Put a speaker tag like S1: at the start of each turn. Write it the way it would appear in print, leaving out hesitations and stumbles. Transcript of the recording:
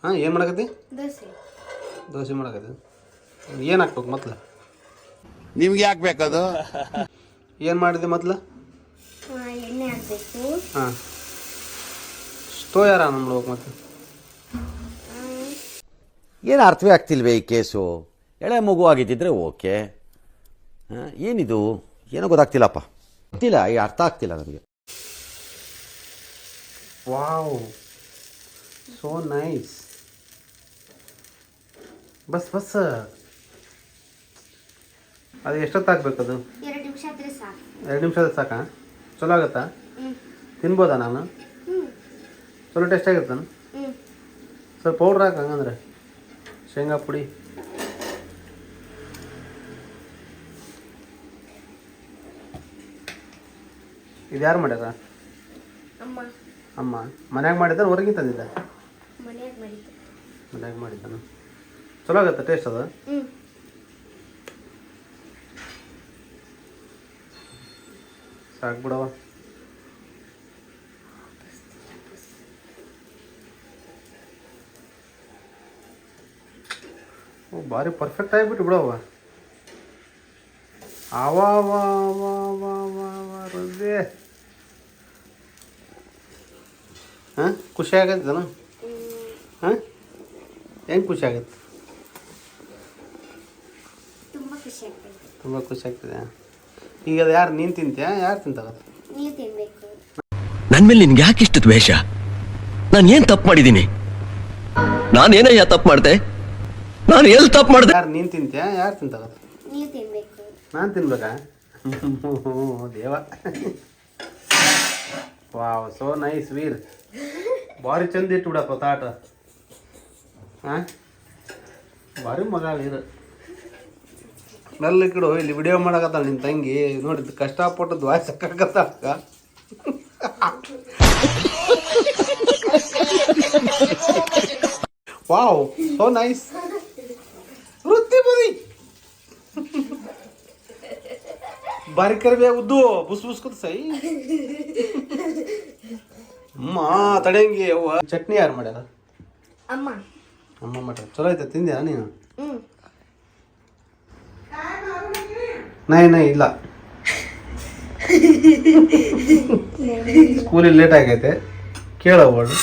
S1: ಹಾಂ ಏನು ಮಾಡಕತ್ತಿ?
S2: ದೋಸೆ
S1: ಮಾಡಕತ್ತಿ. ಏನು ಹಾಕ್ಬೇಕು ಮೊದ್ಲು?
S3: ನಿಮ್ಗೆ ಯಾಕೆ ಬೇಕದು?
S1: ಏನು ಮಾಡಿದೆ ಮೊದ್ಲು?
S2: ಎಣ್ಣೆ ಹಾಕಬೇಕು.
S1: ಹಾಂ ಸ್ಟೋ ಯಾರ ನೋಡ್ಬೇಕು ಮತ್ತೆ?
S3: ಏನು ಅರ್ಥವೇ ಆಗ್ತಿಲ್ವೇ ಈ ಕೇಸು? ಎಳೆ ಮಗು ಆಗಿದ್ದಿದ್ರೆ ಓಕೆ. ಏನಿದು ಏನೋ ಗೊತ್ತಾಗ್ತಿಲ್ಲಪ್ಪ, ಗೊತ್ತಿಲ್ಲ, ಈ ಅರ್ಥ ಆಗ್ತಿಲ್ಲ ನನಗೆ.
S1: Wow, so nice. ಬಸ್ ಅದು ಎಷ್ಟೊತ್ತು ಹಾಕ್ಬೇಕದು?
S2: 2 ನಿಮಿಷ ಆದರೆ ಸಾಕು.
S1: 2 ನಿಮಿಷ ಸಾಕಾ? ಚಲೋ ಆಗುತ್ತಾ? ತಿನ್ಬೋದಾ ನಾನು? ಚಲೋ ಟೇಸ್ಟ್ ಆಗಿರ್ತಾನ? ಸ್ವಲ್ಪ ಪೌಡ್ರ್ ಹಾಕಿ, ಹಂಗಂದ್ರೆ ಶೇಂಗಾ ಪುಡಿ. ಇದು ಯಾರು ಮಾಡ್ಯಾರ? ಅಮ್ಮ. ಮನ್ಯಾಗ ಮಾಡಿದ್ದಾನೆ ಹೊರಗೆ ತಂದಿದ್ದ? ಮನ್ಯಾಗ ಮಾಡಿದ್ದಾನ. ಚಲೋ ಆಗುತ್ತೆ ಟೇಸ್ಟ್ ಅದು? ಸಾಕು ಬಿಡವ. ಓ ಭಾರಿ ಪರ್ಫೆಕ್ಟ್ ಆಗಿಬಿಟ್ಟು ಬಿಡವ. ರಜೆ. ಹಾಂ ಖುಷಿ ಆಗತ್ತೇನ? ಹಾಂ ಹೆಂಗೆ ಖುಷಿ ಆಗತ್ತೆ? ತುಂಬ ಖುಷಿ ಆಗ್ತದೆ. ಈಗ ಅದು ಯಾರು ನೀನು ತಿಂತೀಯ, ಯಾರು ತಿಂತಾರ?
S2: ನೀವು ತಿನ್ಬೇಕು.
S4: ನನ್ನ ಮೇಲೆ ನಿನ್ಗೆ ಯಾಕೆ ಇಷ್ಟು ದ್ವೇಷ? ನಾನು ಏನು ತಪ್ಪು ಮಾಡಿದ್ದೀನಿ? ನಾನೇನಯ್ಯ ತಪ್ಪು ಮಾಡಿದೆ? ನಾನು ಎಲ್ಲಿ ತಪ್ಪು ಮಾಡಿದೆ?
S1: ಯಾರು ನೀನು ತಿಂತೀಯ, ಯಾರು ತಿಂತಾರ?
S2: ನೀವು ತಿನ್ಬೇಕು.
S1: ನಾನು ತಿನ್ಬೇಕಾ? ದೇವ. ವಾವ್, ಸೋ ನೈಸ್ ವೀರ್. ಭಾರಿ ಚಂದ ಇಟ್ಟು ಬಿಡಪ್ಪ ತಾಟ. ಹಾಂ ಭಾರಿ ಮಗ ವೀರ್. ಮೆಲ್ಲ ಈ ಕಡೆ ಇಲ್ಲಿ ವಿಡಿಯೋ ಮಾಡಕತ್ತಾಳ ನಿನ್ನ ತಂಗಿ. ನೋಡಿದ್ದು ಕಷ್ಟಪಟ್ಟದ್ದು ವಾಯ್ಸ್ ಸಾಕಾಗತ್ತಾಳ. Wow, so nice. ವೃತ್ತಿ ಬರೀ ಬಾರಿ ಕರಿಬೇ ಉದ್ದು ಬುಸ್ ಬುಸ್ಕೊತ ಸೈ. ಅಮ್ಮ ತಡೆಯಂಗಿ ಅವ್ವ. ಚಟ್ನಿ ಯಾರು ಮಾಡ್ಯಾರ? ಅಮ್ಮ ಮಾಡ್ಯಾರ. ಚಲೋ ಐತೆ, ತಿಂದ್ಯಾ ನೀನು? ನೈ ಇಲ್ಲ, ಸ್ಕೂಲಿಗೆ ಲೇಟ್ ಆಗೈತೆ, ಕೇಳವಳು.